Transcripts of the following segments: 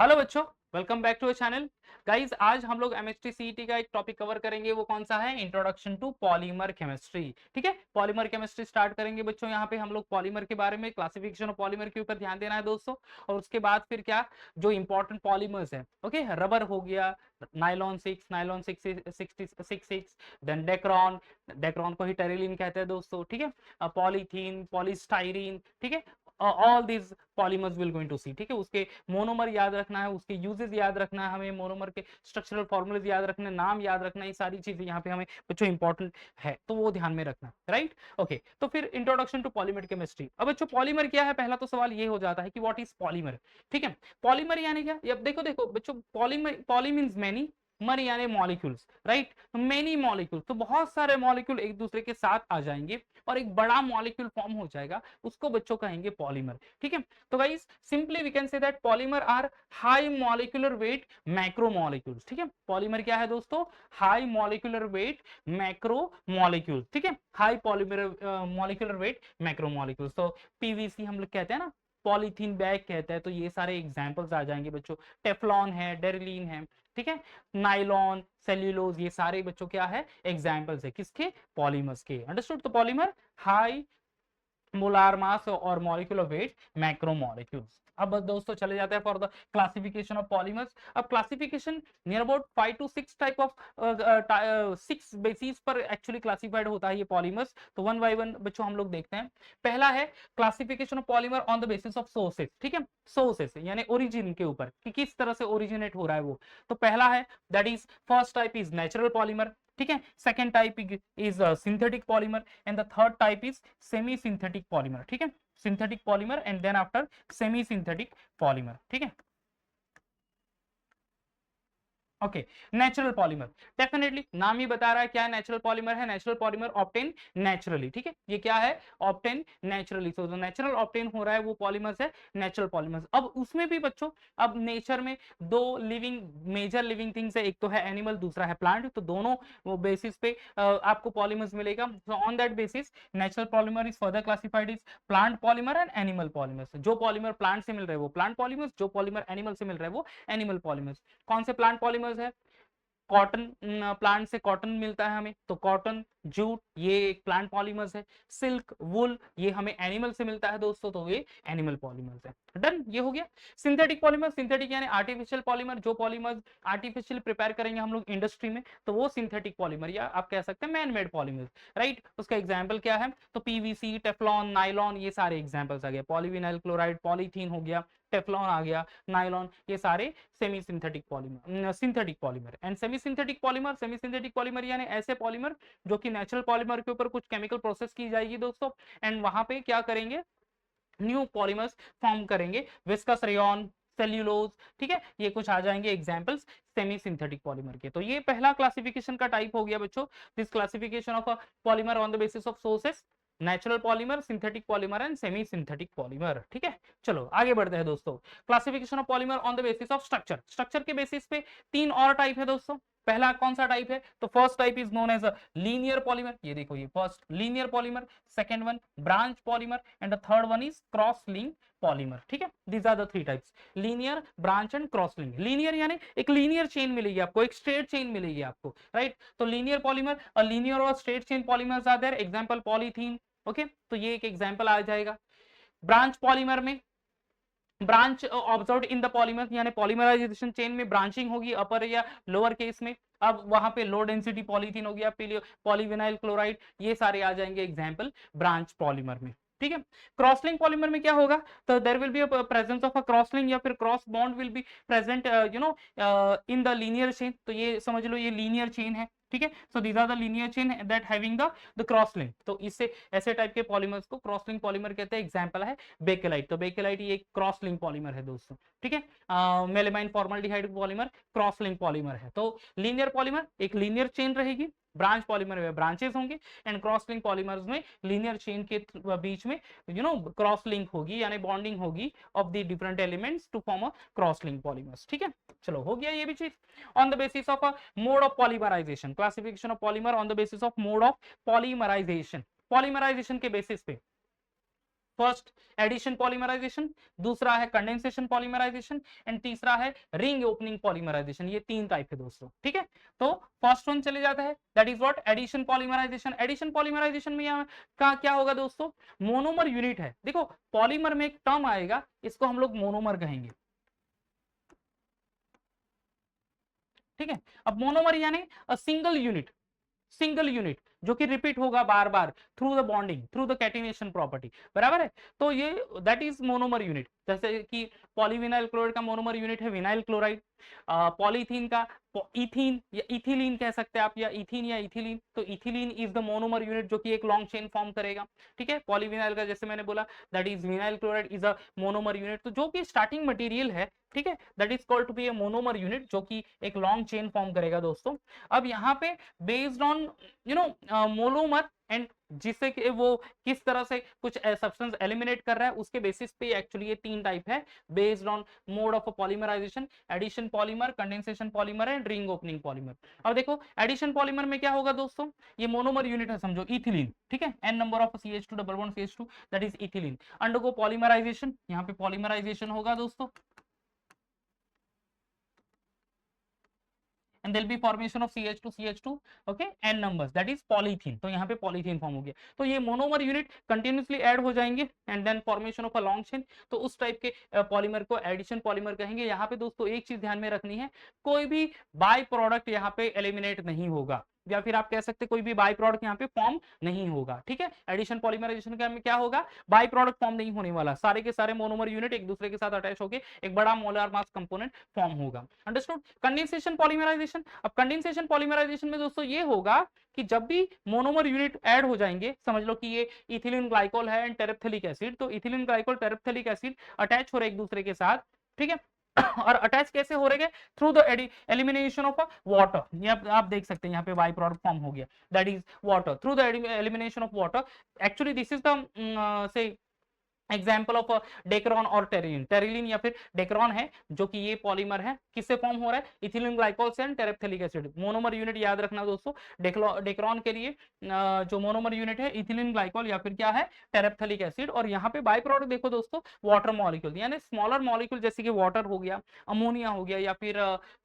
Hello बच्चों, welcome back to a channel. Guys, आज हम लोग एमएचटी सीईटी का एक टॉपिक कवर करेंगे। वो कौन सा है? Introduction to polymer chemistry. ठीक है, पॉलीमर केमिस्ट्री स्टार्ट करेंगे बच्चों। यहाँ पे हम लोग पॉलीमर के बारे में, क्लासिफिकेशन ऑफ पॉलीमर के ऊपर ध्यान देना है दोस्तों। और उसके बाद फिर क्या, जो इंपॉर्टेंट पॉलीमर्स है, ओके, रबर हो गया, नाइलॉन 66, देन डेक्रॉन, डेक्रॉन को ही टेरिलीन कहते हैं दोस्तों। ठीक है, पॉलीथीन, पॉलीस्टाइरीन, ठीक है, all these polymers will going to see. ठीक है, उसके मोनोमर याद रखना है, उसके यूजेस याद रखना है, हमें मोनोमर के स्ट्रक्चरल फॉर्मूलेज याद रखने, नाम याद रखना, ये सारी चीजें यहाँ पे हमें बच्चों इंपॉर्टेंट है, तो वो ध्यान में रखना, राइट। ओके, तो फिर इंट्रोडक्शन टू पॉलीमर केमिस्ट्री। अब बच्चों पॉलीमर क्या है? पहला तो सवाल ये हो जाता है कि व्हाट इज पॉलीमर। ठीक है, पॉलीमर यानी क्या? अब देखो देखो बच्चों, पॉलीमर, पॉली मींस मैनी, मर यानी मॉलिक्यूल्स, राइट। मेनी मॉलिक्यूल, तो बहुत सारे मॉलिक्यूल एक दूसरे के साथ आ जाएंगे और एक बड़ा मॉलिक्यूल फॉर्म हो जाएगा, उसको बच्चों कहेंगे पॉलीमर। ठीक है, तो guys simply we can say that polymer are high molecular weight macromolecules. ठीक है, पॉलीमर क्या है दोस्तों? High molecular weight macromolecule. ठीक है, high polymer molecular weight macromolecules. तो पीवीसी हम लोग कहते हैं ना, पॉलीथीन बैग कहते हैं, तो ये सारे एग्जांपल्स आ जाएंगे बच्चों। टेफ्लॉन है, डेरिलीन है, ठीक है, नाइलॉन, सेल्यूलोज, ये सारे बच्चों क्या है? एग्जांपल्स है किसके? पॉलीमर्स के। अंडरस्टूड? तो पॉलीमर हाई मोलार मास और मॉलिक्यूलर वेट मैक्रो मॉलिक्यूल्स। अब दोस्तों चले जाते हैं for the classification of polymers. अब classification near about 5 to 6 type of 6 basis पर एक्चुअली क्लासिफाइड होता है ये पॉलीमर्स। तो वन बाय वन बच्चों हम लोग देखते हैं। पहला है classification of polymer on the basis of sources. ठीक है, सोर्सेस यानी ओरिजिन के ऊपर कि किस तरह से ओरिजिनेट हो रहा है वो। तो पहला है that is first type is natural polymer. ठीक है, second type is synthetic polymer and the third type is semi synthetic polymer. ठीक है, synthetic polymer and then after semi synthetic polymer. ठीक है, ओके, नेचुरल पॉलीमर, डेफिनेटली नाम ही बता रहा है क्या नेचुरल पॉलीमर है। Natural polymer obtain naturally. ठीक है, ये क्या है? Obtain naturally. तो जो नेचुरल ऑब्टेन हो रहा है वो पॉलीमर्स है नेचुरल पॉलीमर्स। अब उसमें भी बच्चों, अब नेचर में दो लिविंग, मेजर लिविंग थिंग्स है, एक तो है एनिमल, दूसरा है प्लांट। तो दोनों वो बेसिस पे आपको पॉलीमर्स मिलेगा। So on that basis natural polymer is further classified is plant polymer and animal polymers. जो पॉलीमर प्लांट से मिल रहे हैं वो प्लांट पॉलीमर्स, जो पॉलीमर एनिमल से मिल रहे हैं वो एनिमल पॉलीमर्स। कौन से प्लांट पॉलीमर्स है? कॉटन, प्लांट से कॉटन मिलता है हमें, तो कॉटन, जूट, ये एक प्लांट पॉलीमर्स है। सिल्क, वुल, ये हमें एनिमल से मिलता है दोस्तों, तो ये एनिमल पॉलीमर्स है। डन, ये हो गया। सिंथेटिक पॉलीमर, सिंथेटिक यानी आर्टिफिशियल पॉलीमर, जो पॉलीमर्स आर्टिफिशियल प्रिपेयर करेंगे हम लोग इंडस्ट्री में, तो वो सिंथेटिक पॉलीमर, या आप कह सकते हैं मैन मेड पॉलीमर, राइट। उसका एग्जाम्पल क्या है? तो पीवीसी, टेफ्लॉन, नाइलॉन, ये सारे एग्जाम्पल्स आ गए। पॉलीविनाइल क्लोराइड, पॉलीथीन हो गया, टेफ्लॉन आ गया, नाइलॉन, ये सारे semi synthetic polymer, synthetic polymer. And semi synthetic polymer, semi synthetic polymer यानी ऐसे पॉलीमर जो कि नेचुरल पॉलीमर के ऊपर कुछ केमिकल प्रोसेस की जाएगी दोस्तों, एंड वहां पे क्या करेंगे? न्यू पॉलीमर्स फॉर्म करेंगे, विस्कस रेयन, सेल्यूलोज। ठीक है, ये कुछ आ जाएंगे एग्जांपल्स सेमी सिंथेटिक पॉलीमर के। तो ये पहला क्लासिफिकेशन का टाइप हो गया बच्चों, this classification of a polymer on the basis of sources, natural polymer, synthetic polymer and semi synthetic polymer. ठीक है, चलो आगे बढ़ते हैं दोस्तों। Classification of polymer on the basis of structure, structure के बेसिस पे तीन और टाइप है दोस्तों। पहला कौन सा टाइप है? तो first type is known as linear polymer, ये देखो, ये first linear polymer, second one branch polymer and the third one is cross link polymer. ठीक है, these are the three types, linear, branch and cross link. Linear यानी एक linear chain मिलेगी आपको, एक स्ट्रेट चेन मिलेगी आपको, राइट। तो लीनियर पॉलीमर, लीनियर और straight chain polymers are there, example polythene. Okay, तो ये एक एग्जांपल आ जाएगा। ब्रांच पॉलीमर में branch observe in the polymer, यानी पॉलीमराइजेशन चेन में ब्रांचिंग होगी अपर या लोअर केस में। अब वहां पे लो डेंसिटी पॉलीथीन हो गया, पॉलीविनाइल क्लोराइड, ये सारे आ जाएंगे एग्जांपल ब्रांच पॉलीमर में। ठीक है, क्रॉसलिंक पॉलीमर में क्या होगा? तो there will be a presence of a crosslink या फिर cross bond will be present in the linear chain. तो ये समझ लो ये लीनियर चेन है। ठीक है, so these are the linear chain that having the cross link. तो इससे ऐसे टाइप के पॉलीमर्स को क्रॉस लिंक पॉलीमर कहते हैं। एग्जांपल है बेकेलाइट। तो बेकेलाइट ये एक क्रॉस लिंक पॉलीमर है दोस्तों। ठीक है, melamine formaldehyde polymer cross link polymer है। तो लीनियर पॉलीमर एक लीनियर चेन रहेगी, ब्रांच पॉलीमर में ब्रांचेस होंगे, एंड क्रॉस लिंक पॉलीमर्स में लीनियर चेन के बीच में क्रॉस लिंक होगी, यानी बॉन्डिंग होगी of the different elements to form a cross link polymers. ठीक है, चलो हो गया ये भी चीज। On the basis of a mode of polymerization, classification of polymer on the basis of mode of polymerization, polymerization के बेसिस पे फर्स्ट एडिशन पॉलीमराइजेशन, दूसरा है कंडेंसेशन पॉलीमराइजेशन एंड तीसरा है रिंग ओपनिंग पॉलीमराइजेशन। ये 3 टाइप है दोस्तों, ठीक है। तो फर्स्ट वन चले जाता है, that is what, addition polymerization. Addition polymerization में यहाँ का क्या होगा दोस्तों, मोनोमर यूनिट है। देखो पॉलीमर में एक टर्म आएगा, इसको हम लोग मोनोमर कहेंगे, ठीक है। अब मोनोमर यानी सिंगल यूनिट, सिंगल यूनिट जो कि रिपीट होगा बार बार through the bonding, through the catenation property, बराबर है। तो ये दैट इज मोनोमर यूनिट। जैसे कि पॉलीविनाइल क्लोराइड का मोनोमर यूनिट है विनाइल क्लोराइड, पॉलीथीन का इथीन या इथिलीन कह सकते हैं आप, या इथीन या इथिलीन। तो ethylene is the monomer unit जो कि एक लॉन्ग चेन फॉर्म करेगा, ठीक है। पॉलीविनाइल का जैसे मैंने बोला that is vinyl chloride is a monomer unit. तो जो कि स्टार्टिंग मटेरियल है, ठीक है, that is called to be a monomer unit जो कि एक लॉन्ग चेन फॉर्म करेगा दोस्तों। अब यहाँ पे बेस्ड ऑन मोनोमर एंड जिससे कि वो किस तरह से कुछ सब्सटेंस एलिमिनेट कर रहा है उसके बेसिस पे एक्चुअली ये 3 टाइप है based on mode of polymerization, addition polymer, condensation polymer and ring opening polymer. अब देखो एडिशन पॉलीमर में क्या होगा दोस्तों, ये मोनोमर यूनिट है समझो इथिलीन, ठीक है, n number of CH2 double bond CH2 that is ethylene, undergo polymerization, यहाँ पे पॉलीमराइजेशन होगा दोस्तों and there'll be formation of CH2 CH2, okay, n numbers that is polythene। तो यहाँ पे polythene फॉर्म हो गया। तो ये मोनोमर यूनिट कंटिन्यूसली ऐड हो जाएंगे and then formation of a long chain. तो उस टाइप के पॉलीमर को एडिशन पॉलीमर कहेंगे। यहाँ पे दोस्तों एक चीज ध्यान में रखनी है, कोई भी बाय प्रोडक्ट यहाँ पे एलिमिनेट नहीं होगा, या फिर आप कह सकते कोई भी बाय प्रोडक्ट यहाँ पे फॉर्म नहीं होगा, ठीक है। एडिशन पॉलीमराइजेशन का में क्या होगा, बाय प्रोडक्ट फॉर्म नहीं होने वाला, सारे के सारे मोनोमर यूनिट एक दूसरे के साथ अटैच होकर एक बड़ा मोलर मास कंपोनेंट फॉर्म होगा। अंडरस्टूड। कंडेंसेशन पॉलीमराइजेशन, अब कंडेंसेशन पॉलीमराइजेशन में दोस्तों ये होगा कि जब भी मोनोमर यूनिट ऐड हो जाएंगे, समझ लो कि ये इथिलीन ग्लाइकोल है एंड टेरेप्थेलिक एसिड, तो इथिलीन ग्लाइकोल टेरेप्थेलिक एसिड अटैच हो रहे एक दूसरे के साथ, ठीक है। और अटैच कैसे हो रहे, through the elimination of water. आप देख सकते हैं यहाँ पे बाई प्रोडक्ट फॉर्म हो गया that is water, through the elimination of water. Actually this is the से एग्जाम्पल ऑफ डेक्रोन और टेरिलीन। टेरिलीन या फिर डेक्रोन है जो कि ये पॉलीमर है, किससे फॉर्म हो रहा है, इथिलीन ग्लाइकोल से and terephthalic acid. Monomer unit याद रखना दोस्तों, डेक्रोन के लिए जो मोनोमर यूनिट है इथिलीन ग्लाइकोल या फिर क्या है, टेरेप्थेलिक एसिड। और यहाँ पे बाय प्रोडक्ट देखो दोस्तों वाटर मॉलिक्यूल, यानी स्मॉलर मॉलिक्यूल जैसे कि वाटर हो गया, अमोनिया हो गया, या फिर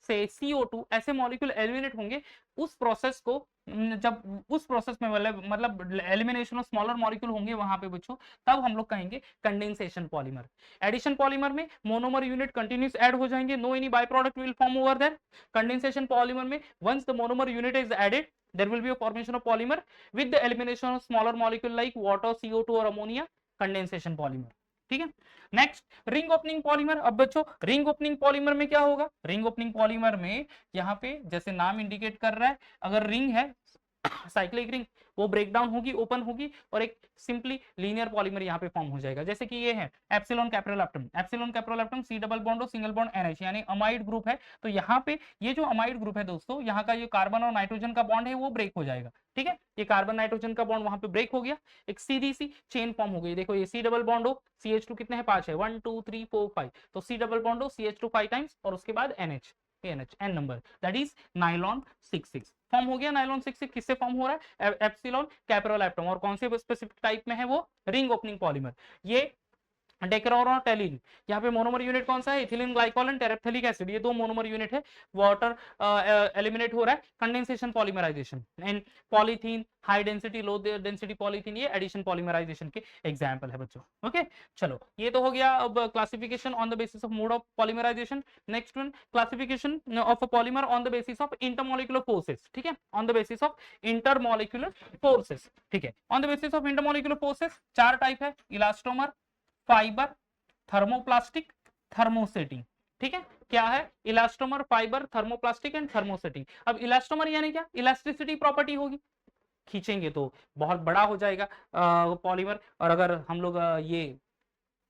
से CO2, ऐसे मॉलिक्यूल एलिमिनेट होंगे। उस प्रोसेस को जब उस प्रोसेस में मतलब एलिमिनेशन ऑफ स्मॉलर मॉलिक्यूल होंगे वहां पे बच्चों, तब हम लोग कहेंगे कंडेंसेशन पॉलीमर। एडिशन पॉलीमर में मोनोमर यूनिट कंटिन्यूस ऐड हो जाएंगे, no any by product will form over there. Condensation polymer में once the monomer unit is added there will be a formation of polymer with the elimination of smaller molecule like water, CO2 और ammonia, condensation polymer, ठीक है। Next ring opening polymer. अब बच्चों ring opening polymer में क्या होगा, ring opening polymer में यहाँ पे जैसे नाम इंडिकेट कर रहा है, अगर रिंग है साइक्लिक रिंग, वो ब्रेक डाउन होगी, ओपन होगी और एक सिंपली लीनियर पॉलीमर यहाँ पे फॉर्म हो जाएगा। जैसे कि ये है epsilon caprolactam, epsilon caprolactam C double bond और सिंगल बॉन्ड NH यानी अमाइड ग्रुप है। तो यहाँ पे ये जो अमाइड ग्रुप है दोस्तों, यहाँ का ये कार्बन और नाइट्रोजन का बॉन्ड है वो ब्रेक हो जाएगा, ठीक है। ये कार्बन नाइट्रोजन का बॉन्ड वहां पे ब्रेक हो गया, एक सीधी सी चेन फॉर्म हो गई। देखो ये सी डबल बॉन्ड हो, CH2 कितने हैं, 5 है, 1 2 3 4 5, तो सी डबल बॉन्ड हो CH2 5 टाइम्स और उसके बाद NH n number that is nylon 6 form हो गया। नाइलॉन 6 किससे फॉर्म हो रहा है, एप्सिलॉन कैप्रोलैप्टम, और कौन से स्पेसिफिक टाइप में है वो, रिंग ओपनिंग पॉलीमर। ये डेक्रोन और टेलिन, यहाँ पे मोनोमर यूनिट कौन सा है, ethylene glycol and terephthalic acid, ये दो मोनोमर यूनिट है। वाटर एलिमिनेट हो रहा है, condensation polymerization. And polythene high density low density polythene, ये एडिशन पॉलीमराइजेशन के एग्जांपल है बच्चों। ओके चलो ये तो हो गया अब classification on the basis of mode of polymerization. Next one classification of a polymer on the basis of intermolecular forces, ठीक है, on the basis of intermolecular forces, ठीक है। On the basis of intermolecular forces 4 type है, elastomer, fibre, thermoplastic, thermosetting, ठीक है। क्या है, elastomer, fibre, thermoplastic and thermosetting. अब इलास्टोमर यानी क्या, इलास्टिसिटी प्रॉपर्टी होगी, खींचेंगे तो बहुत बड़ा हो जाएगा पॉलीमर। और अगर हम लोग ये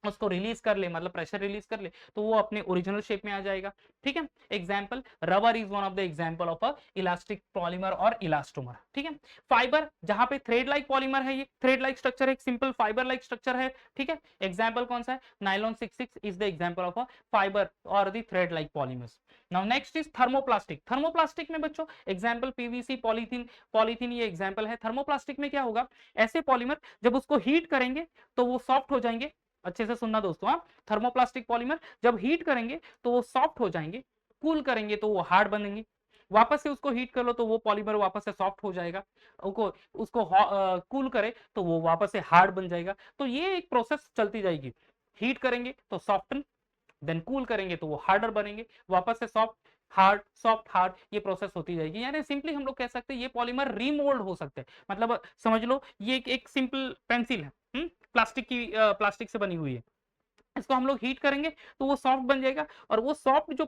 उसको रिलीज कर ले, मतलब प्रेशर रिलीज कर ले, तो वो अपने ओरिजिनल शेप में आ जाएगा। ठीक है, example rubber is one of the example of a elastic polymer और इलास्टोमर। ठीक है, फाइबर जहां पे थ्रेड लाइक पॉलीमर है, ये थ्रेड लाइक स्ट्रक्चर है, एक सिंपल फाइबर लाइक स्ट्रक्चर है। ठीक है, एग्जाम्पल कौन सा है, nylon 66 is the example of a fibre और the thread like polymers. Now next is thermoplastic. Thermoplastic में बच्चों एग्जाम्पल पीवीसी, पॉलीथीन, पॉलीथीन ये एग्जाम्पल है। थर्मोप्लास्टिक में क्या होगा, ऐसे पॉलीमर जब उसको हीट करेंगे तो वो सॉफ्ट हो जाएंगे। अच्छे से सुनना दोस्तों, हाँ, थर्मोप्लास्टिक पॉलीमर जब हीट करेंगे तो वो सॉफ्ट हो जाएंगे, कूल करेंगे तो वो हार्ड बनेंगे, वापस से उसको हीट कर लो तो वो पॉलीमर वापस से सॉफ्ट हो जाएगा, उसको कूल करे तो वो वापस से हार्ड बन जाएगा। तो ये एक प्रोसेस चलती जाएगी, हीट करेंगे तो सॉफ्टन, देन कूल करेंगे तो वो हार्डर बनेंगे, वापस से सॉफ्ट हार्ड, सॉफ्ट हार्ड, ये प्रोसेस होती जाएगी। यानी सिंपली हम लोग कह सकते हैं ये पॉलीमर रीमोल्ड हो सकते हैं। मतलब समझ लो ये एक सिंपल पेंसिल है, प्लास्टिक की, प्लास्टिक से बनी हुई है, इसको हम लोग हीट करेंगे तो वो सॉफ्ट बन जाएगा, और वो सॉफ्ट जो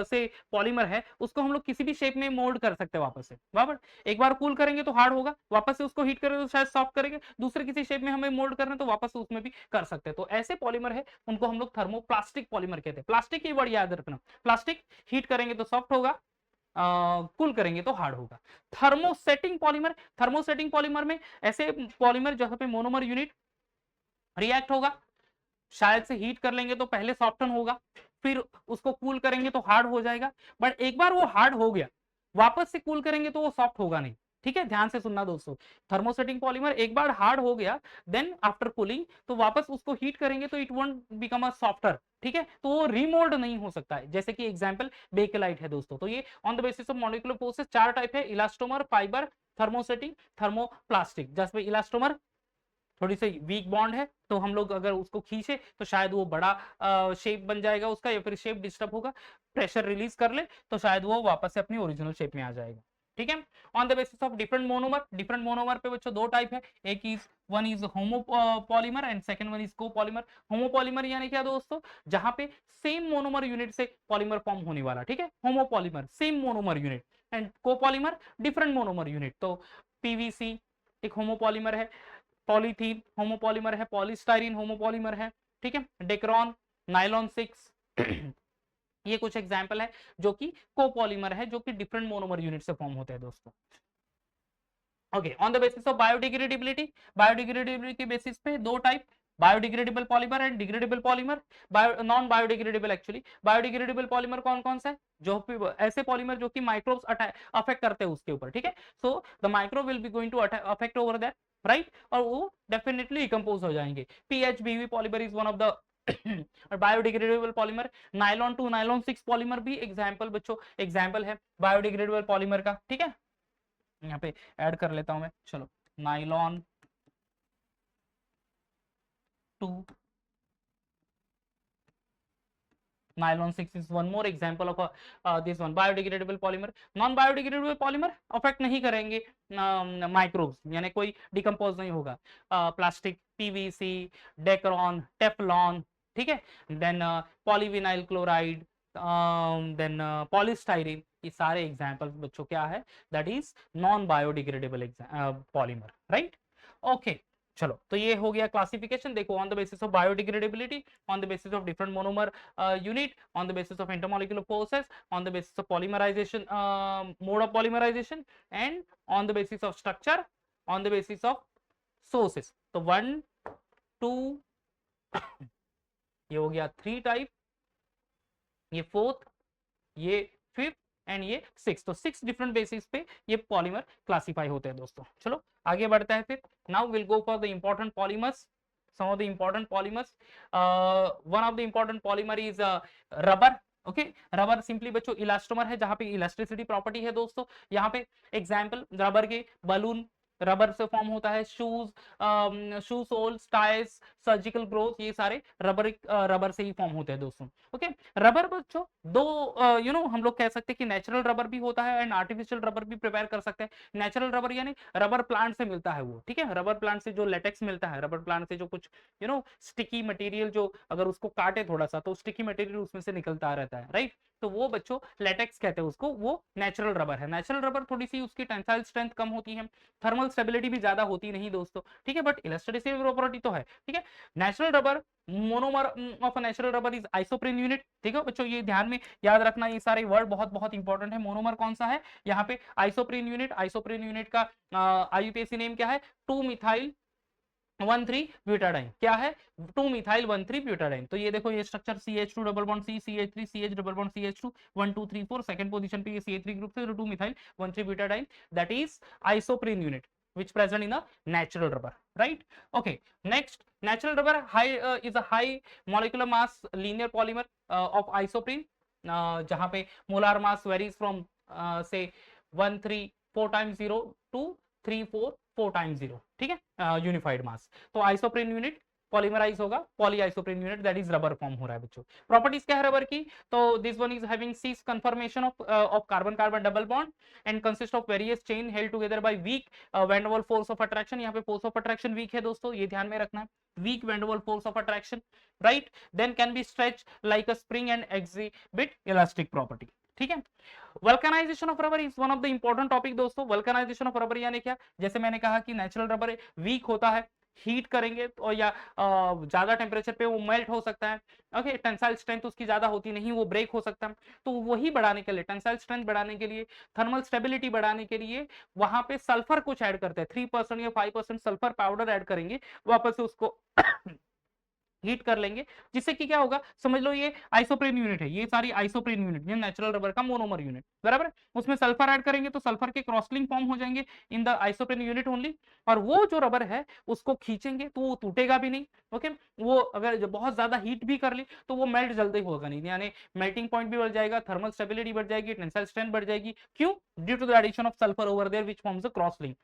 से पॉलीमर है उसको हम लोग किसी भी शेप में मोल्ड कर सकते हैं वापस से, बराबर। एक बार कूल करेंगे तो हार्ड होगा, वापस से उसको हीट करेंगे तो शायद सॉफ्ट करेंगे, दूसरे किसी शेप में हमें मोल्ड करना है तो वापस से उसमें भी कर सकते हैं। तो ऐसे पॉलीमर है उनको हम लोग थर्मोप्लास्टिक पॉलीमर कहते हैं। प्लास्टिक की वर्ड याद रखना, प्लास्टिक हीट करेंगे तो सॉफ्ट होगा, कूल करेंगे तो हार्ड होगा। थर्मोसेटिंग पॉलीमर, थर्मोसेटिंग पॉलीमर में ऐसे पॉलीमर जहां पे मोनोमर यूनिट रिएक्ट होगा, शायद से हीट कर लेंगे तो पहले सॉफ्टन होगा, फिर उसको कूल करेंगे तो हार्ड हो जाएगा, बट एक बार वो हार्ड हो गया वापस से कूल करेंगे तो वो सॉफ्ट होगा नहीं। ठीक है, ध्यान से सुनना दोस्तों, थर्मोसेटिंग पॉलीमर एक बार हार्ड हो गया, देन आफ्टर कूलिंग तो वापस उसको हीट करेंगे तो it won't become a softer. ठीक है, तो वो रीमोल्ड नहीं हो सकता है, जैसे कि एग्जांपल बेकेलाइट है दोस्तों। तो ये on the basis of molecular forces चार टाइप है, इलास्टोमर, फाइबर, थर्मोसेटिंग, थर्मोप्लास्टिक। जैसे इलास्टोमर थोड़ी सी वीक बॉन्ड है तो हम लोग अगर उसको खींचे तो शायद वो बड़ा शेप बन जाएगा उसका, या फिर शेप डिस्टर्ब होगा, प्रेशर रिलीज कर ले तो शायद वो वापस से अपनी ओरिजिनल शेप में आ जाएगा। ठीक है, on the basis of different monomer, different monomer पे बच्चों दो टाइप है, एक is one is homopolymer and second one is copolymer. Homopolymer यानी क्या दोस्तों, जहां पे सेम मोनोमर यूनिट से पॉलीमर फॉर्म होने वाला। ठीक है, homopolymer same monomer unit, and copolymer different monomer unit. तो पीवीसी एक होमोपॉलीमर है, पॉलीथीन होमोपॉलीमर है, पॉलीस्टाइरीन होमोपॉलीमर है। ठीक है, डेक्रॉन, नाइलॉन 6 ये कुछ एग्जाम्पल है जो कि कोपॉलीमर है, जो कि डिफरेंट मोनोमर यूनिट से फॉर्म होते हैं दोस्तों। Okay, on the basis of biodegradability, biodegradability के बेसिस पे दो type, biodegradable polymer and degradable polymer. Non biodegradable, actually biodegradable polymer कौन कौन सा है, जो ऐसे पॉलीमर जो कि माइक्रोब्स अफेक्ट करते हैं उसके ऊपर। ठीक है, so the microbe will be going to affect over that, right, और वो डेफिनेटली डिकम्पोज हो जाएंगे। PHBV polymer is one of the और biodegradable polymer. Nylon 2 nylon 6 polymer भी एग्जाम्पल बच्चों, एग्जाम्पल है बायोडिग्रेडेबल पॉलीमर का। ठीक है, यहाँ पे ऐड कर लेता हूं मैं, चलो, nylon 2 nylon 6 is one more example of this one biodegradable polymer. non biodegradable polymer affect नहीं करेंगे माइक्रोब्स, यानी कोई डिकम्पोज नहीं होगा। प्लास्टिक, पीवीसी, डेक्रॉन, टेफलॉन, ठीक है, then polyvinyl chloride, then polystyrene, ये सारे एग्जाम्पल्स बच्चों क्या है, that is non biodegradable polymer, right. Okay, चलो, तो ये हो गया क्लासिफिकेशन। देखो, on the basis of biodegradability, on the basis of different monomer unit, on the basis of intermolecular forces, on the basis of polymerization, mode of polymerization, and on the basis of structure, on the basis of sources. तो 1 2 ये हो गया 3 type, ये 4th, ये 5th and ये 6th। तो 6 different basis पे ये पॉलीमर क्लासिफाई होते हैं दोस्तों। चलो आगे बढ़ते हैं फिर। Now will go for the important polymers, some of the important polymers. One of the important polymer is rubber. Okay, rubber simply बच्चों इलास्टोमर है, जहां पे इलास्टिसिटी प्रॉपर्टी है दोस्तों। यहाँ पे एग्जाम्पल रबर के बलून रबर से फॉर्म होता है, शू सोल्स, टायर्स, सर्जिकल ग्रोथ, ये सारे रबर से ही फॉर्म होते हैं दोस्तों। ओके, रबर बच्चों दो हम लोग कह सकते हैं कि नेचुरल रबर भी होता है एंड आर्टिफिशियल रबर भी प्रिपेयर कर सकते हैं। नेचुरल रबर यानी रबर प्लांट से मिलता है वो, ठीक है, रबर प्लांट से जो लेटेक्स मिलता है, रबर प्लांट से जो कुछ स्टिकी मटेरियल, जो अगर उसको काटे थोड़ा सा तो स्टिकी मटेरियल उसमें से निकलता रहता है, राइट। तो वो बच्चों लेटेक्स कहते हैं उसको, वो नेचुरल रबर है। नेचुरल रबर थोड़ी सी उसकी टेंसाइल स्ट्रेंथ कम होती है, थर्मल स्टेबिलिटी भी ज्यादा होती नहीं दोस्तों, ठीक है, बट इलास्टिसिटी प्रॉपर्टी तो है, ठीक है। Natural rubber, monomer of natural rubber is isoprene unit, ठीक है बच्चों, ये ध्यान में याद रखना, ये सारे वर्ड बहुत बहुत इंपॉर्टेंट है। मोनोमर कौन सा है यहाँ पे, आइसोप्रीन यूनिट। आइसोप्रीन यूनिट का आईयूपीएसी नेम क्या है, 2 मिथाइल 1,3 ब्यूटाडाइन, क्या है 2 मिथाइल 1,3 ब्यूटाडाइन। तो ये देखो ये structure CH2 double bond C, CH3 CH double bond CH2 1 2 3 4, second position पे ये CH3 ग्रुप से 2 methyl 1,3 butadiene, that is isoprene unit which present in a natural rubber, right? Okay, next, natural rubber high is a high molecular mass linear polymer of isoprene, जहां पे molar mass varies from say 134 times 0 to 344 times 0, ठीक है, unified मास। तो isoprene unit polymerise होगा, poly isoprene unit, that is rubber form हो रहा है बच्चों। प्रॉपर्टीज क्या है रबर की, तो this one is having 6 conformation of carbon carbon double bond and consist of various chain held together by weak van der Waals force of attraction. यहाँ पे फोर्स ऑफ अट्रैक्शन वीक है दोस्तों, ये ध्यान में रखना है, weak van der Waals force of attraction, right. Then can be stretch like a spring and exhibit elastic property, ठीक है। Vulcanisation of rubber is one of the important topic दोस्तों। वल्कनाइजेशन ऑफ रबर यानी क्या, जैसे मैंने कहा कि natural rubber week होता है, हीट करेंगे तो या ज्यादा टेम्परेचर पे वो मेल्ट हो सकता है, ओके, टेंसाइल स्ट्रेंथ उसकी ज्यादा होती नहीं, वो ब्रेक हो सकता है। तो वही बढ़ाने के लिए, टेंसाइल स्ट्रेंथ बढ़ाने के लिए, थर्मल स्टेबिलिटी बढ़ाने के लिए वहां पे सल्फर कुछ ऐड करते हैं, 3% या 5% सल्फर पाउडर ऐड करेंगे, वापस से उसको हीट कर लेंगे, जिससे कि क्या होगा, समझ लो ये आइसोप्रीन यूनिट है, ये सारी आइसोप्रीन यूनिट, ये नेचुरल रबर का मोनोमर यूनिट, बराबर। उसमें सल्फर ऐड करेंगे तो सल्फर के क्रॉसलिंक फॉर्म हो जाएंगे in the isoprene unit only, और वो जो रबर है उसको खींचेंगे तो वो टूटेगा भी नहीं, ओके। वो अगर बहुत ज्यादा हीट भी कर ली तो वो मेल्ट जल्दी होगा नहीं, यानी मेल्टिंग पॉइंट भी बढ़ जाएगा, थर्मल स्टेबिलिटी बढ़ जाएगी, टेंसाइल स्ट्रेंथ बढ़ जाएगी, क्यों, due to the addition of sulphur over there which forms a cross link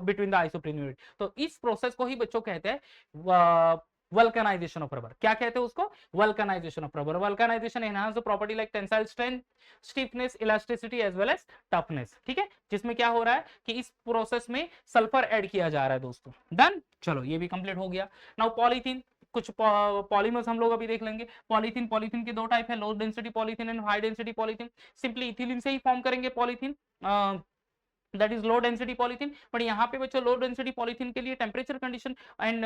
between the isoprene unit. तो इस प्रोसेस को ही बच्चों कहते हैं वल्कनाइजेशन ऑफ रबर। क्या कहते हैं उसको, vulcanisation of rubber. Vulcanisation enhance the property like tensile strength, stiffness, elasticity as well as toughness, ठीक है, जिसमें क्या हो रहा है कि इस प्रोसेस में सल्फर ऐड किया जा रहा है दोस्तों। डन, चलो ये भी कंप्लीट हो गया। नाउ पॉलीथीन, कुछ पॉलीमर्स हम लोग अभी देख लेंगे। पॉलीथीन, पॉलीथीन के दो टाइप है, लो density polythene and high density polythene. Simply ethylene से ही फॉर्म करेंगे polythene, that is low density polythene. But यहाँ पे बच्चों लो डेंसिटी पॉलीथीन के लिए temperature condition and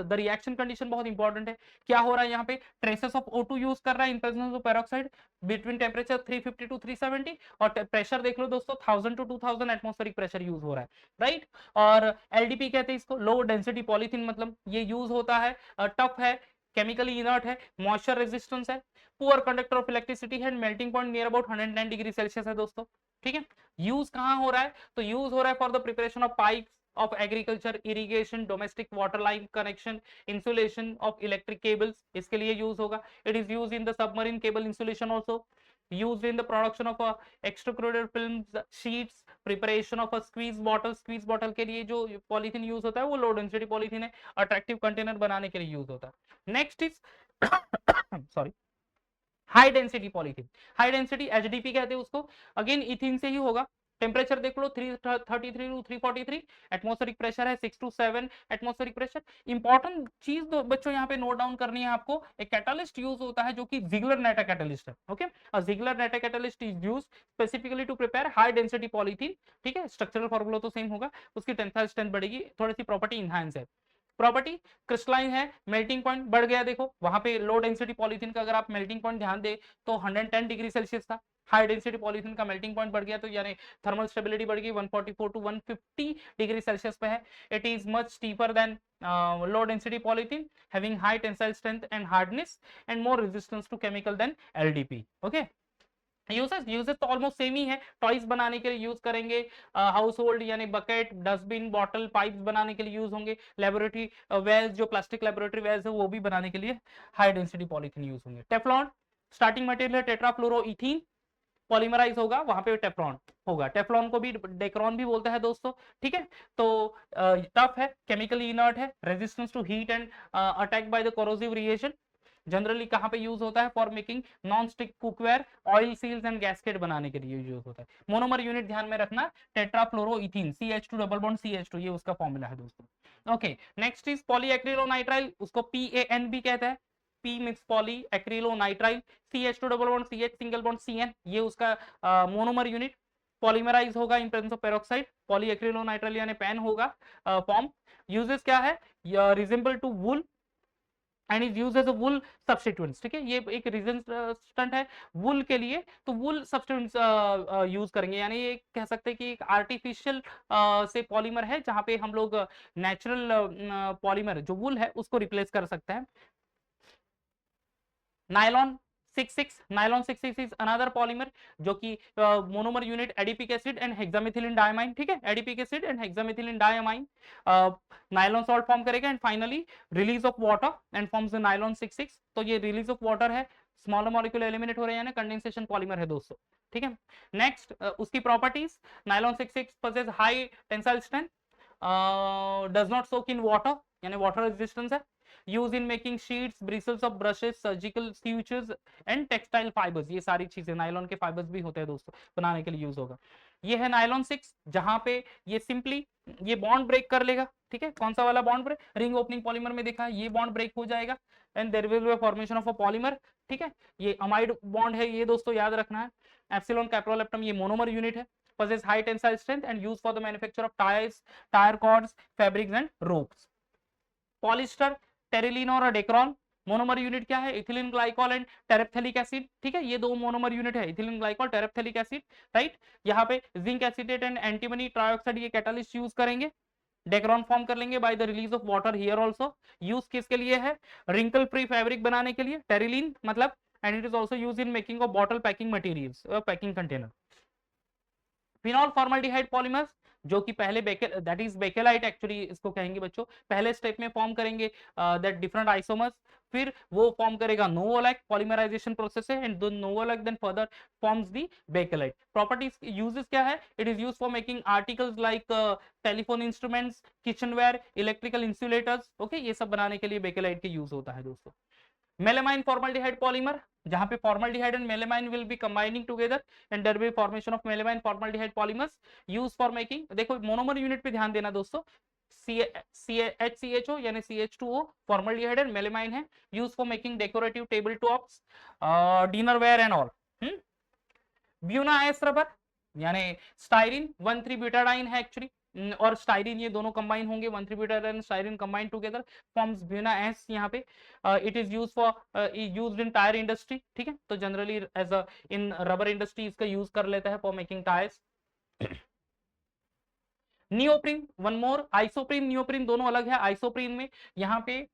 the reaction condition बहुत इंपॉर्टेंट है। क्या हो रहा है यहाँ पे, ट्रेसेस ऑफ O2 यूज कर रहा है in presence of peroxide between temperature 350 to 370, और प्रेशर देख लो दोस्तों 1000 टू 2000 एटमॉस्फेरिक प्रेशर यूज हो रहा है, राइट। और LDP कहते हैं इसको, लो डेंसिटी पॉलीथीन, मतलब ये यूज होता है, टफ है, केमिकली इनर्ट है, मॉइस्चर रेजिस्टेंस है, पुअर कंडक्टर ऑफ इलेक्ट्रिसिटी है, melting point near about 110 degree Celsius है दोस्तों, ठीक है। यूज कहां हो रहा है, तो यूज हो रहा है for the preparation of pipes of agriculture, irrigation, domestic water line connection, insulation of electric cables, इसके लिए यूज होगा। It is used in the submarine cable insulation also, used in the production of extruded films sheets, preparation of a squeeze bottle, squeeze bottle के लिए जो polythene use होता है वो लो density polythene है, अट्रैक्टिव कंटेनर बनाने के लिए यूज होता है। Next is sorry, high density polythene. High density HDP कहते हैं उसको, अगेन इथिन से ही होगा। टेम्परेचर देख लो 333 टू 343, एटमॉस्फेरिक प्रेशर है 6 टू 7 एटमॉस्फेरिक प्रेशर। इंपॉर्टेंट चीज तो बच्चों यहाँ पे नोट डाउन करनी है आपको, एक कैटालिस्ट यूज होता है जो कि जिगलर-नाटा कैटालिस्ट है, ओके। और Ziegler Natta catalyst is used specifically to prepare high density polythene, ठीक है। स्ट्रक्चरल फॉर्मूला तो सेम होगा, उसकी टेंसाइल स्ट्रेंथ बढ़ेगी, थोड़ी सी प्रॉपर्टी इनहांस है। प्रॉपर्टी क्रिस्टलाइन है, मेल्टिंग पॉइंट बढ़ गया, देखो वहां पे लो डेंसिटी पॉलीथीन का अगर आप मेल्टिंग पॉइंट ध्यान दे तो 110 डिग्री सेल्सियस था, हाई डेंसिटी पॉलीथीन का मेल्टिंग पॉइंट बढ़ गया तो यानी थर्मल स्टेबिलिटी बढ़ गई, 144 टू 150 डिग्री सेल्सियस पे है। It is much steeper than low density polythene, having high tensile strength and hardness and more resistance to chemical than LDP, okay। Uses तो ऑलमोस्ट सेम ही है, टॉयज बनाने के लिए use करेंगे, हाउस होल्ड यानी bucket, dustbin, bottle, pipes बनाने के लिए यूज होंगे, लेबोरेटरी वेल्स, जो प्लास्टिक लेबोरेटरी वेल्स है वो भी बनाने के लिए हाई डेंसिटी पॉलीथीन यूज होंगे। टेफ्लॉन स्टार्टिंग मटेरियल है, टेट्राफ्लोरोइथीन, पॉलीमराइज होगा, वहां पे टेफ्लॉन होगा। टेफ्लॉन को भी डेक्रॉन भी बोलता है दोस्तों, ठीक है। तो टफ है, केमिकली इनर्ट है, resistance to heat and attack by the corrosive reaction. Generally कहां पे यूज होता है, for making non stick cookware, oil seals and gasket बनाने के लिए यूज होता है। मोनोमर यूनिट ध्यान में रखना, tetrafluoroethene, CH2 double bond CH2, ये उसका फॉर्मूला है दोस्तों, ओके। नेक्स्ट इज पॉलीएक्रिलोनाइट्राइल, उसको PAN भी कहता है, P mix poly acrylonitrile, CH2 double bond CH single bond CN, ये उसका मोनोमर यूनिट। पॉलीमराइज होगा in presence of peroxide, poly acrylonitrile यानी पेन होगा फॉर्म। यूजेस क्या है, resemble to wool and is use as a wool substituents. ठीक है, ये एक रेजिस्टेंट है वुल के लिए, तो वुल सब्स्टिट्यूएंट्स यूज करेंगे, यानी ये कह सकते हैं कि एक आर्टिफिशियल से पॉलीमर है जहां पे हम लोग नेचुरल पॉलीमर जो वुल है उसको रिप्लेस कर सकते हैं। Nylon 66, nylon 66 is another polymer जो कि monomer unit adipic acid and hexamethylene diamine. ठीक है, adipic acid and hexamethylene diamine nylon salt form करेगा and finally release of water and forms the nylon 66। तो ये रिलीज ऑफ वाटर है, smaller molecule eliminate हो रहे हैं, कंडेंसेशन पॉलीमर है दोस्तों। ठीक है, नेक्स्ट उसकी properties, nylon 66 possess high tensile strength, does not soak in water यानी वाटर रेजिस्टेंस है, use in making sheets, bristles of brushes, surgical स्यूचेस एंड टेक्सटाइल फाइबर्स। ये सारी चीजें नायलॉन के फाइबर्स भी होते हैं दोस्तों, बनाने के लिए यूज होगा। ये है नायलॉन 6 जहां पे ये सिंपली ये बॉन्ड ब्रेक कर लेगा। ठीक है, कौन सा वाला bond break, ring opening polymer में देखा है, ये बॉन्ड ब्रेक हो जाएगा and there will be formation of a polymer. ठीक है, ये अमाइड बॉन्ड है, ये दोस्तों याद रखना है। एप्सिलॉन कैप्रोलेप्टम ये मोनोमर यूनिट है, possess high tensile strength and used for the manufacture of tires, tire cords, fabrics and ropes. Polyester, terylene और डेक्रोन, मोनोमर यूनिट क्या है, ethylene glycol and terephthalic acid. ठीक है, ये दो मोनोमर यूनिट है, इथिलीन ग्लाइकॉल टेरेप्थेलिक एसिड, राइट। यहाँ पे zinc acetate and antimony trioxide ये कैटालिस्ट यूज करेंगे, डेक्रोन फॉर्म कर लेंगे by the release of water here also. Use किसके लिए है, रिंकल फ्री फैब्रिक बनाने के लिए, टेरिलीन मतलब, and it is also used in making of bottle packing materials, packing container. Phenol formaldehyde polymers जो कि पहले दैट इज बेकेलाइट एक्चुअली इसको कहेंगे बच्चों, पहले स्टेप में फॉर्म करेंगे दैट डिफरेंट आइसोमर्स, फिर वो फॉर्म करेगा नोवोलैक पॉलीमराइजेशन प्रोसेस है and the novolac then further forms the Bakelite. Properties uses क्या है, it is used for making articles like telephone instruments, kitchenware, electrical insulators. Okay, ये सब बनाने के लिए बेकेलाइट के यूज होता है दोस्तों। melamine formaldehyde polymer जहां पे formaldehyde and melamine will be combining together and there will be formation of melamine formaldehyde polymers used for making, देखो मोनोमर यूनिट पे ध्यान देना दोस्तों, HCHO यानी CH2O formaldehyde and melamine है, used for making decorative table tops, dinnerware and all। Buna S rubber यानी styrene 1,3 butadiene है actually, और स्टाइरिन ये दोनों कंबाइन होंगे, 1,3 butadiene styrene combine together forms Buna S. यहाँ पे it is use for used in tyre industry. ठीक है, तो generally as a in rubber industry इसका यूज कर लेता है for making tyres. Neoprene, one more, isoprene neoprene दोनों अलग है। आइसोप्रीन में यहाँ पे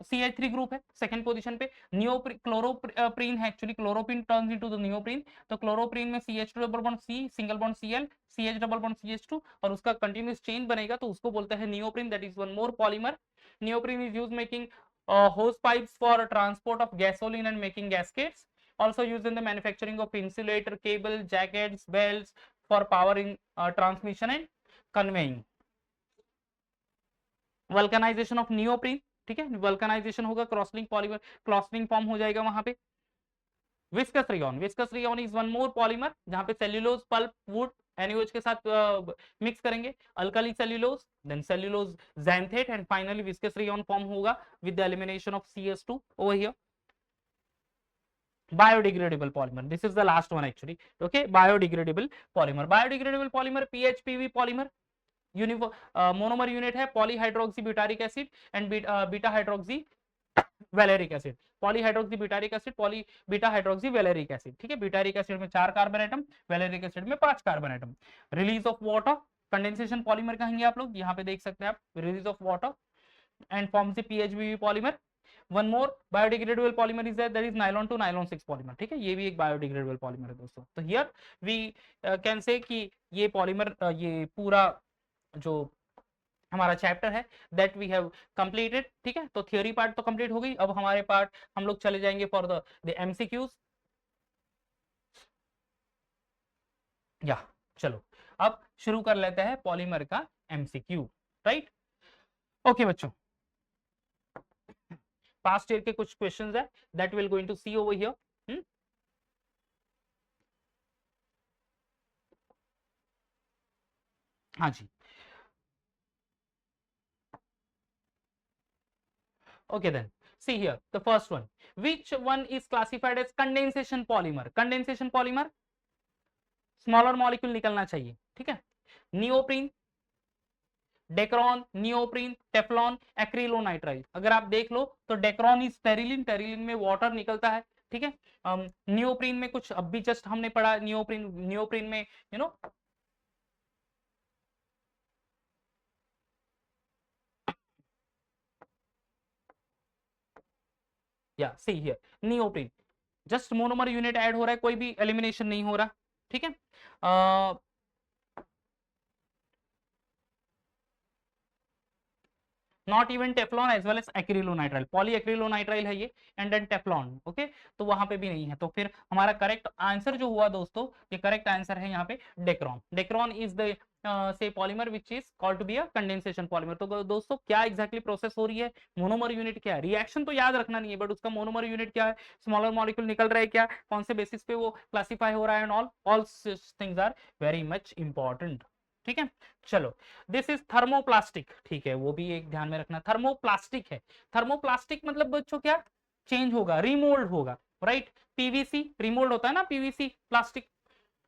CH3 ग्रुप है सेकंड पोजीशन पे, नियोप्रीन क्लोरोप्रीन है actually, chloroprene turns into the neoprene, तो क्लोरोप्रीन में CH2 double bond C single bond Cl, CH double bond CH2 और उसका कंटीन्यूअस चेन बनेगा, तो उसको बोलते हैं neoprene, that is one more polymer. Neoprene is used making hose pipes for transport of gasoline and making gaskets, also used in the manufacturing of insulator cable, jackets, belts for power in transmission and conveying। Vulcanisation of neoprene, ठीक है, vulcanization होगा, crosslink polymer, crosslink form हो जाएगा वहां पे। Viscous rayon, viscous rayon is one more polymer जहां पे cellulose pulp would NaOH के साथ मिक्स करेंगे, alkali cellulose then cellulose xanthate and finally viscose rayon form होगा with the elimination of CS2 over here. biodegradable polymer, this is the last one actually, okay, biodegradable polymer PHPV polymer, monomer unit है polyhydroxy butyric acid and beta hydroxy valeric acid, polyhydroxy butyric acid, poly beta hydroxy valeric acid. ठीक है, butyric acid में 4 carbon atom, वैलेरिक acid में 5 carbon atom. Release of water, condensation polymer कहेंगे आप लोग, यहाँ पे देख सकते हैं आप, release of water and forms the PHBV polymer. One more biodegradable polymer is that is nylon two nylon 6 polymer. ठीक है, ये भी एक बायोडिग्रेडेबल पॉलीमर है दोस्तों। तो हियर वी कैन से कि ये पॉलीमर ये पूरा जो हमारा चैप्टर है दैट वी हैव कंप्लीटेड। ठीक है, तो थियोरी पार्ट तो कंप्लीट हो गई, अब हमारे पार्ट हम लोग चले जाएंगे फॉर द MCQs। या चलो अब शुरू कर लेते हैं पॉलीमर का MCQ, राइट। ओके बच्चों, पास्ट ईयर के कुछ क्वेश्चंस है that will going to see over here. हाँ जी, okay then see here the first one, which one is classified as condensation polymer? Condensation polymer smaller molecule निकलना चाहिए, ठीक है। Neoprene, Dacron, neoprene, Teflon, acrylonitrile. अगर आप देख लो तो डेक्रॉन इज टेरिलिन, टेरिलिन में वाटर निकलता है, ठीक है। नियोप्रीन में कुछ अब भी जस्ट हमने पढ़ा, नियोप्रीन, नियोप्रीन में यू नो या see here neoprene, just monomer unit add हो रहा है, कोई भी एलिमिनेशन नहीं हो रहा, ठीक है। Not even Teflon as well as acrylonitrile, poly acrylonitrile है ये, एंड देन टेफ्लॉन, ओके। तो वहां पे भी नहीं है, तो फिर हमारा करेक्ट आंसर जो हुआ दोस्तों, ये करेक्ट आंसर है यहाँ पे Dacron. Dacron is the say polymer which is called to be a condensation polymer. तो दोस्तों क्या एग्जैक्टली प्रोसेस हो रही है, मोनोमर यूनिट क्या है, रिएक्शन तो याद रखना नहीं है, बट उसका मोनोमर यूनिट क्या है, स्मॉलर मॉलिक्यूल निकल रहा है क्या, कौन से बेसिस पे वो क्लासिफाई हो रहा है, and all things are very much important, ठीक है। चलो, दिस इज थर्मोप्लास्टिक, ठीक है, वो भी एक ध्यान में रखना, थर्मोप्लास्टिक है। थर्मोप्लास्टिक मतलब बच्चों क्या चेंज होगा, रिमोल्ड होगा, राइट। पीवीसी रिमोल्ड होता है ना, PVC plastic.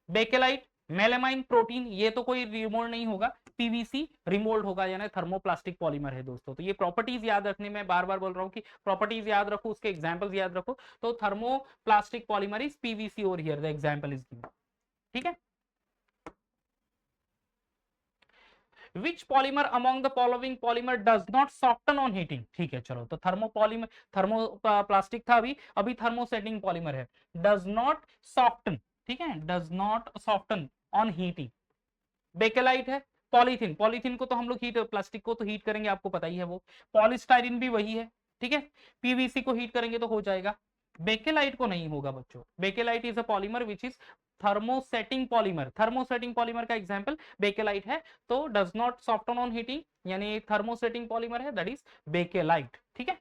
Bakelite, melamine, protein, ये तो कोई रिमोल्ड नहीं होगा, पीवीसी रिमोल्ड होगा, यानी थर्मोप्लास्टिक पॉलीमर है दोस्तों। तो ये प्रॉपर्टीज याद रखने में बार बार बोल रहा हूँ कि प्रॉपर्टीज याद रखो, उसके एग्जांपल्स याद रखो। तो थर्मोप्लास्टिक पॉलीमर इज पीवीसी, और here the example is given, ठीक है। Which polymer among the following polymer does not soften on heating? ठीक है, चलो, तो थर्मोपॉलीमर, थर्मोप्लास्टिक था अभी, अभी थर्मोसेटिंग पॉलीमर है। डज नॉट सॉफ्टन, ठीक है, does not soften on heating. Bakelite है, पॉलीथीन, पॉलीथीन को तो हम लोग हीट, प्लास्टिक को तो हीट करेंगे, आपको पता ही है वो। पॉलीस्टाइरिन भी वही है, ठीक है। पीवीसी को हीट करेंगे तो हो जाएगा। बेकेलाइट को नहीं होगा बच्चों, bakelite is a polymer which is thermosetting polymer. Thermosetting polymer का एग्जांपल बेकेलाइट है, तो does not soften on heating, यानी थर्मोसेटिंग पॉलीमर है, दैट इज बेकेलाइट, ठीक है।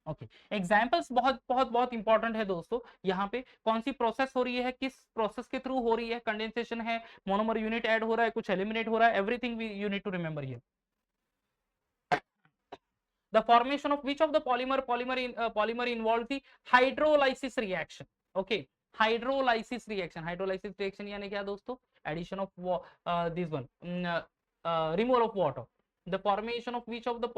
ओके, एग्जाम्पल्स बहुत बहुत बहुत इंपॉर्टेंट है दोस्तों। यहाँ पे कौन सी प्रोसेस हो रही है, किस प्रोसेस के थ्रू हो रही है, कंडेंसेशन है, मोनोमर यूनिट ऐड हो रहा है, कुछ एलिमिनेट हो रहा है, everything you need to remember here. The formation of which of the polymer involves the hydrolysis reaction? Okay, hydrolysis reaction यानी क्या दोस्तों, addition of this one, removal of water. The formation of which of the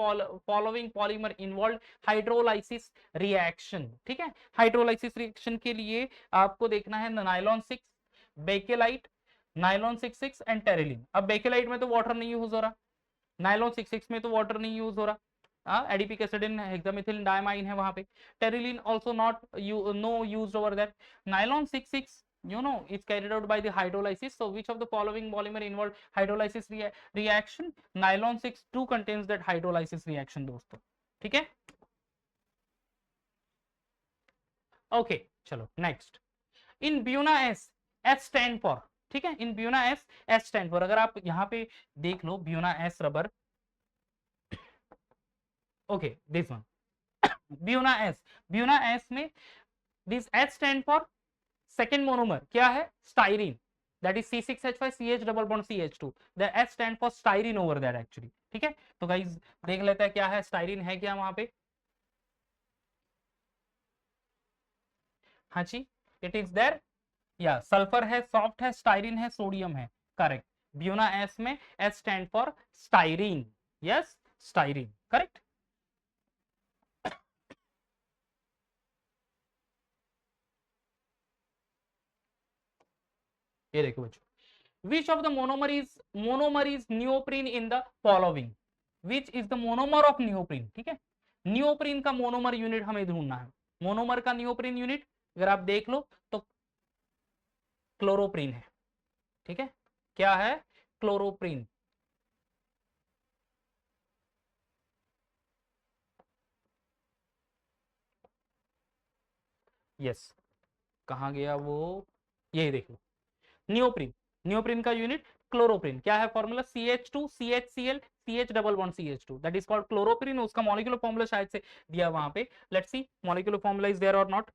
following polymer involved hydrolysis reaction? ठीक है, hydrolysis reaction के लिए आपको देखना है nylon 6, bakelite, nylon 66 and Terylene. अब बेकेलाइट में तो वाटर नहीं यूज हो रहा, नाइलॉन 66 में तो वाटर नहीं यूज हो रहा, एडिपिक एसिडिन, हेक्सामिथिलिन डायमाइन है वहां पे। Terylene also not no used over there. Nylon 66 you know is carried out by the hydrolysis. So which of the following polymer involved hydrolysis reaction? Nylon 62 contains that hydrolysis reaction दोस्तों, ठीक है। Okay, चलो next. In Buna S, S stand for, ठीक है, in Buna S, S stand for. अगर आप यहाँ पे देख लो Buna S rubber, okay this one, Buna S, Buna S में this H stand for second monomer क्या है, styrene, that is C6H5 CH double bond CH2, the H stand for styrene over that actually, ठीक है। तो guys देख लेते हैं क्या है, स्टाइरिन है क्या वहां पे, हाँ जी, इट इज देयर, या सल्फर है, सॉफ्ट है, स्टाइरिन है, सोडियम है, करेक्ट। ब्यूना एस में S stand for styrene, yes styrene, correct. ये देखो बच्चों, which of the monomer is neoprene in the following? Which is the monomer of neoprene? ठीक है, नियोप्रीन का मोनोमर यूनिट हमें ढूंढना है। मोनोमर का नियोप्रीन यूनिट अगर आप देख लो तो क्लोरोप्रीन है, ठीक है, क्या है, क्लोरोप्रीन। यस, कहाँ गया वो, यही देख लो, नियोप्रीन, नियोप्रीन का यूनिट क्लोरोप्रीन, क्या है formula, CH2 CHCl CH double bond CH2, that is called chloroprene. उसका मॉलिक्यूलर फॉर्मूला शायद से दिया वहां पे, let's see molecular formula is there और not.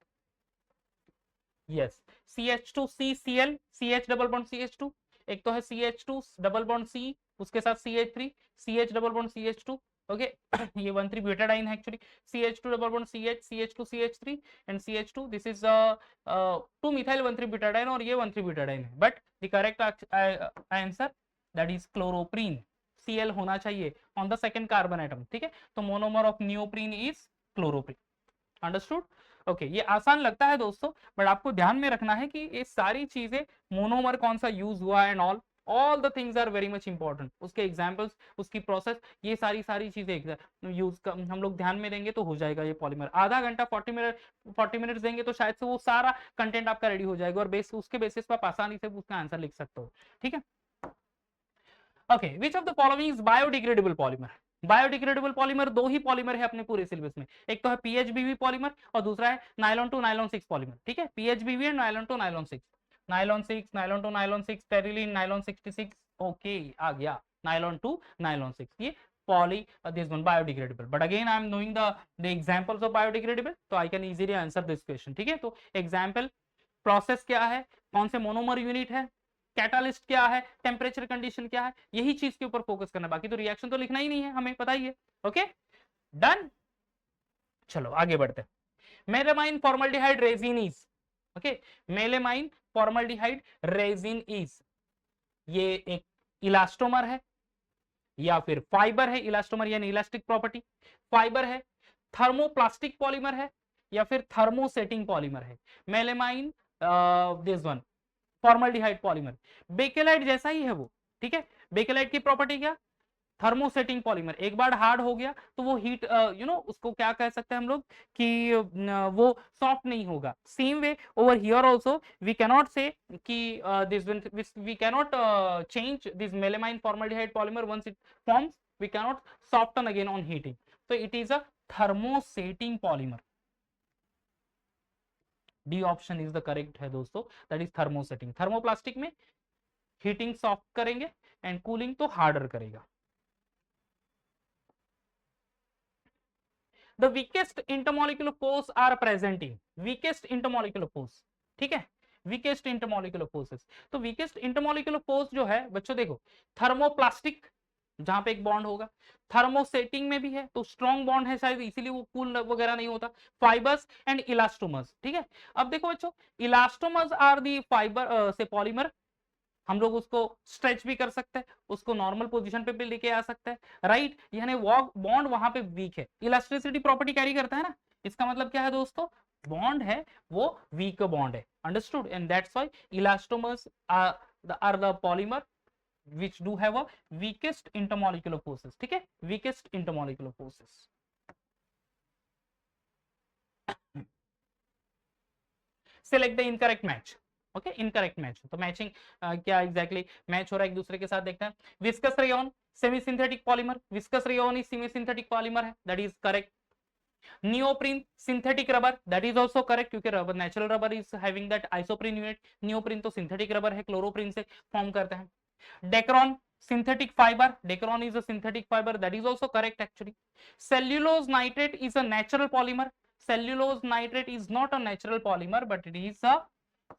Yes, CH2CCl CH double bond CH2, एक तो है CH2 डबल बॉन्ड C, उसके साथ CH3 CH double bond CH2, okay ये 1,3 ब्यूटाडाइन है actually, CH2 double bond CH, CH2 CH3 and CH2, this is 2 methyl 1,3 butadiene और ये 1,3 butadiene है, but the correct answer that is chloroprene, Cl होना चाहिए on the second carbon atom, ठीक है। तो monomer of neoprene is chloroprene, understood. Okay ये आसान लगता है दोस्तों, बट आपको ध्यान में रखना है कि ये सारी चीजें, मोनोमर कौन सा यूज हुआ and all the things are very much important, उसके एग्जांपल्स, उसकी प्रोसेस, ये सारी चीजें यूज हम लोग ध्यान में देंगे तो हो जाएगा ये पॉलीमर। आधा घंटा 40 मिनट देंगे तो शायद से वो सारा कंटेंट आपका रेडी हो जाएगा, और उसके बेसिस पर आप आसानी से उसका आंसर लिख सकते हो, ठीक है। Okay, which of the following is biodegradable polymer. Biodegradable polymer दो ही पॉलीमर है अपने पूरे सिलेबस में, एक तो है पीएचबीवी पॉलीमर और दूसरा है नायलॉन टू नायलॉन 6 पॉलीमर, ठीक है। PHBV and nylon two nylon 6, nylon 6, nylon two nylon 6, terylene, nylon 66, okay आ गया नायलॉन टू नायलॉन 6, ये poly this one biodegradable, but again I am knowing the examples of biodegradable, so I can easily answer this question, ठीक है। तो example, process क्या है, कौन से मोनोमर यूनिट है, कैटालिस्ट क्या है, टेम्परेचर कंडीशन क्या है, यही चीज के ऊपर फोकस करना, बाकी तो रिएक्शन तो लिखना ही नहीं है, हमें पता ही है। ओके डन, चलो आगे बढ़ते हैं। Melamine formaldehyde resin is, okay melamine formaldehyde resin is, ये एक इलास्टोमर है या फिर फाइबर है, इलास्टोमर यानी इलास्टिक प्रॉपर्टी, फाइबर है, थर्मोप्लास्टिक पॉलीमर है या फिर थर्मोसेटिंग पॉलीमर है। Melamine this one formaldehyde polymer, bakelite जैसा ही है वो, ठीक है। बेकेलाइट की प्रॉपर्टी क्या, थर्मोसेटिंग पॉलीमर, एक बार हार्ड हो गया तो वो हीट उसको क्या कह सकते हैं हम लोग कि वो सॉफ्ट नहीं होगा। Same way over here also we cannot say कि this we cannot change this melamine formaldehyde polymer once it forms, we cannot soften again on heating, तो it is a thermosetting polymer. D option is the correct है दोस्तों, that is thermosetting. Thermoplastic में heating soft करेंगे and cooling तो harder करेगा। The weakest intermolecular force are present in, weakest intermolecular force, ठीक है, weakest intermolecular forces। तो weakest intermolecular force जो है बच्चों देखो, थर्मोप्लास्टिक जहां पे एक बॉन्ड होगा, थर्मोसेटिंग में भी है तो स्ट्रॉन्ग बॉन्ड है शायद इसीलिए वो कूल वगैरह नहीं होता, फाइबर्स एंड इलास्टोमर्स, ठीक है। अब देखो बच्चों, इलास्टोमर्स आर दी फाइबर से पॉलीमर, हम लोग उसको स्ट्रेच भी कर सकते हैं, उसको नॉर्मल पोजीशन पे भी लेके आ सकते हैं, राइट, यानी बॉन्ड वहां पे वीक है, इलास्टिसिटी प्रॉपर्टी कैरी करता है ना, इसका मतलब क्या है दोस्तों, बॉन्ड है वो वीक बॉन्ड है, understood, and that's why elastomers are the polymer which do have a weakest intermolecular forces, ठीक है, weakest intermolecular forces। select the incorrect match, okay incorrect match, तो मैचिंग क्या एग्जैक्टली मैच हो रहा है एक दूसरे के साथ, देखते हैं। Viscose rayon semi synthetic polymer, viscose rayon is semi synthetic polymer है, that is correct. Neoprene synthetic rubber, that is also correct, क्योंकि rubber natural rubber is having that isoprene unit, neoprene तो सिंथेटिक रबर है, chloroprene से form करते हैं। Dacron synthetic fiber, decron is a synthetic fiber, that is also correct actually। cellulose nitrate is a natural polymer, cellulose nitrate is not a natural polymer but it is a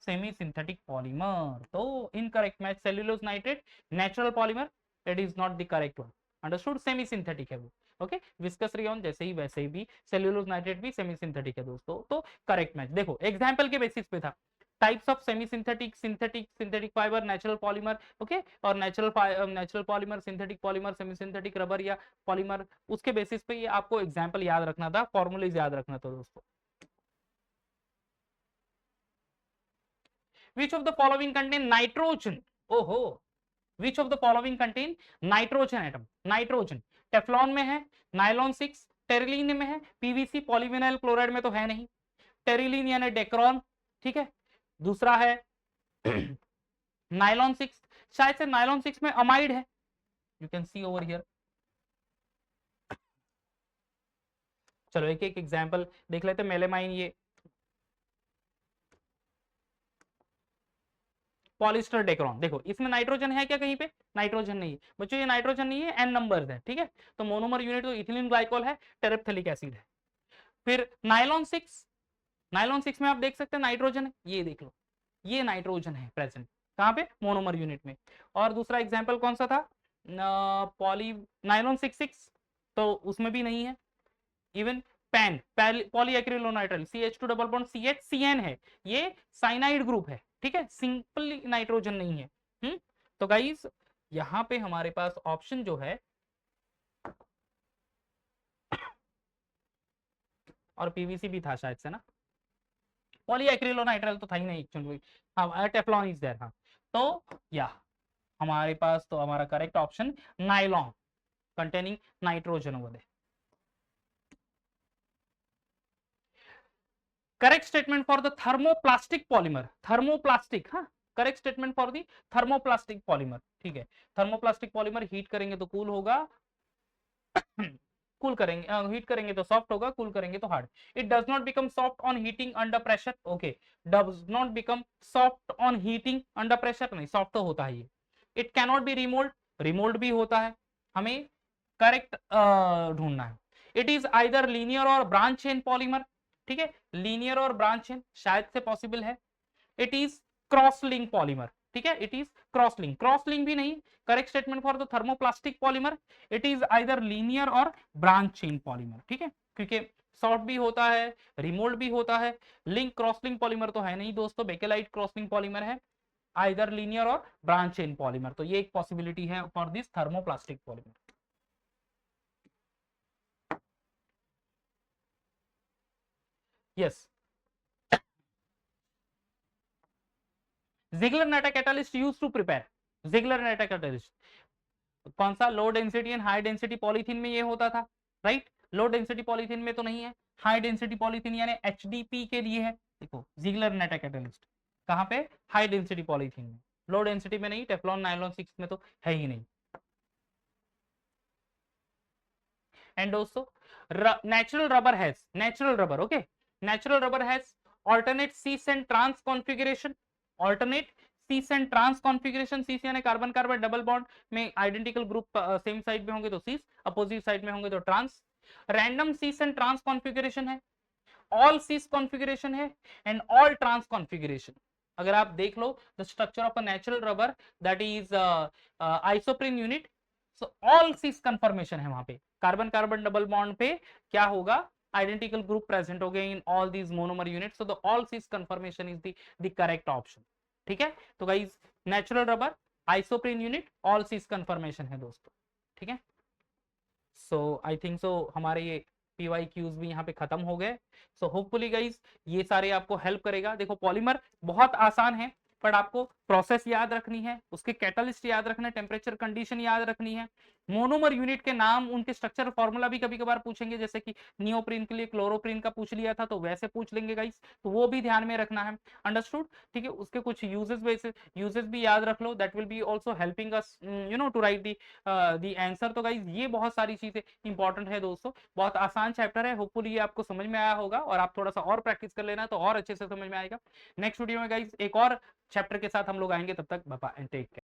semi synthetic polymer, तो incorrect match, cellulose nitrate natural polymer, it is not the correct one, understood, semi synthetic है वो, okay. Viscous rayon जैसे ही वैसे भी cellulose nitrate भी semi synthetic है दोस्तों, तो करेक्ट मैच। देखो एग्जांपल के बेसिस पे था, types of semi synthetic, synthetic fibre, natural polymer, okay, और natural polymer, synthetic polymer, semi synthetic rubber या पॉलीमर, उसके बेसिस पे ये आपको एग्जांपल याद रखना था, फॉर्मूलेज याद रखना था दोस्तों। which of the following contain nitrogen, ओहो, which of the following contain nitrogen atom, nitrogen Teflon में है, नायलॉन 6 टेरिलीन में है, पीवीसी पॉलीविनाइल क्लोराइड में तो है नहीं, टेरिलीन यानी डेक्रोन, ठीक है। दूसरा है नायलॉन 6, शायद से नायलॉन 6 में अमाइड है, you can see over here. चलो एक एक एग्जांपल देख लेते हैं। मेलेमाइन, ये पॉलिस्टर डेक्रोन, देखो इसमें नाइट्रोजन है क्या, कहीं पे नाइट्रोजन नहीं है बच्चों, ये नाइट्रोजन नहीं है, एन नंबर्स है, ठीक है। तो मोनोमर यूनिट तो इथिलीन ग्लाइकोल है, टेरेप्थेलिक एसिड है। फिर नायलॉन 6, नायलॉन 6 में आप देख सकते हैं नाइट्रोजन है, ये देख लो, ये नाइट्रोजन है प्रेजेंट, कहां पे, मोनोमर यूनिट में। और दूसरा एग्जांपल कौन सा था, पॉली नायलॉन 66, तो उसमें भी नहीं है। Even PAN polyacrylonitrile CH2 double bond CHCN है, ये साइनाइड ग्रुप है, ठीक है, सिंपल नाइट्रोजन नहीं है। तो गाइस यहां पे हमारे पास ऑप्शन जो है, और पीवीसी भी था शायद से ना, पॉलीएक्रिलोनाइट्राइल तो था ही नहीं एक्चुअली, हाँ टेफ्लॉन इज देयर, हाँ। तो या हमारे पास तो हमारा correct option nylon containing nitrogen over there. Correct statement for the thermoplastic polymer, thermoplastic, हाँ correct statement for the thermoplastic polymer, ठीक है। थर्मोप्लास्टिक पॉलीमर हीट करेंगे तो कूल होगा, कूल करेंगे हीट करेंगे तो सॉफ्ट होगा, कूल करेंगे तो hard. It does not become soft on heating under pressure, okay, does not become soft on heating under pressure, नहीं सॉफ्ट तो होता है ये। It cannot be remould, remould भी होता है, हमें करेक्ट ढूंढना है। इट इज आइदर लीनियर और ब्रांच चेन पॉलीमर, ठीक है, लीनियर और ब्रांच चेन शायद से पॉसिबल है। It is cross link polymer, ठीक है, it is cross link, cross link भी नहीं। Correct statement for the thermoplastic polymer, it is either linear और ब्रांच चेन पॉलीमर, ठीक है, क्योंकि सॉफ्ट भी होता है, रिमोल्ड भी होता है, लिंक क्रॉस लिंक पॉलीमर तो है नहीं दोस्तों, बेकेलाइट क्रॉस लिंक पॉलीमर है, आइदर लीनियर और ब्रांच चेन पॉलीमर, तो ये एक पॉसिबिलिटी है for this thermoplastic polymer. Yes, Ziegler-Natta catalyst used to prepare, Ziegler-Natta catalyst कौन सा, low density and high density polythene में ये होता था, राइट, लो डेंसिटी पॉलीथीन में तो नहीं है, हाई डेंसिटी पॉलीथीन यानी HDP के लिए है। देखो Ziegler-Natta catalyst कहाँ पे, हाई डेंसिटी पॉलीथीन में, लो डेंसिटी में नहीं, टेफ्लॉन नायलॉन 6 में तो है ही नहीं। एंड दोस्तों natural rubber has, natural rubber, okay, natural rubber has alternate cis and trans configuration, alternate cis and trans configuration, cis यानी कार्बन कार्बन डबल बॉन्ड में आइडेंटिकल ग्रुप सेम साइड में होंगे तो cis, अपोजिट साइड में होंगे तो trans. Random cis and trans configuration है, all cis configuration है, एंड ऑल ट्रांस configuration। अगर आप देख लो the structure of a natural rubber that is isoprene unit, so all cis conformation है वहां पे, कार्बन कार्बन डबल बॉन्ड पे क्या होगा, identical group present हो गए in all these monomer units, so the all cis conformation is the correct option, ठीक है। तो guys natural rubber, isoprene unit, all cis conformation है दोस्तों, ठीक है। सो आई थिंक सो हमारे ये PYQs भी यहाँ पे खत्म हो गए। सो होपफुली गाइस ये सारे आपको हेल्प करेगा। देखो पॉलीमर बहुत आसान है, पर आपको प्रोसेस याद रखनी है, उसके कैटलिस्ट याद रखना है, टेम्परेचर कंडीशन याद रखनी है, मोनोमर यूनिट के नाम, उनके स्ट्रक्चर फॉर्मूला भी कभी कभार पूछेंगे, जैसे कि नियोप्रीन के लिए क्लोरोप्रीन का पूछ लिया था तो वैसे पूछ लेंगे गाइस, तो वो भी ध्यान में रखना है, अंडरस्टूड, ठीक है। उसके कुछ यूजेस भी याद रख लो, that will be also helping us to write the answer. तो गाइस ये बहुत सारी चीजें इंपॉर्टेंट है दोस्तों, बहुत आसान चैप्टर है, होपफुली ये आपको समझ में आया होगा, और आप थोड़ा सा और प्रैक्टिस कर लेना तो और अच्छे से समझ में आएगा। नेक्स्ट वीडियो में गाइस एक और चैप्टर के साथ हम लोग आएंगे, तब तक bye bye and take care.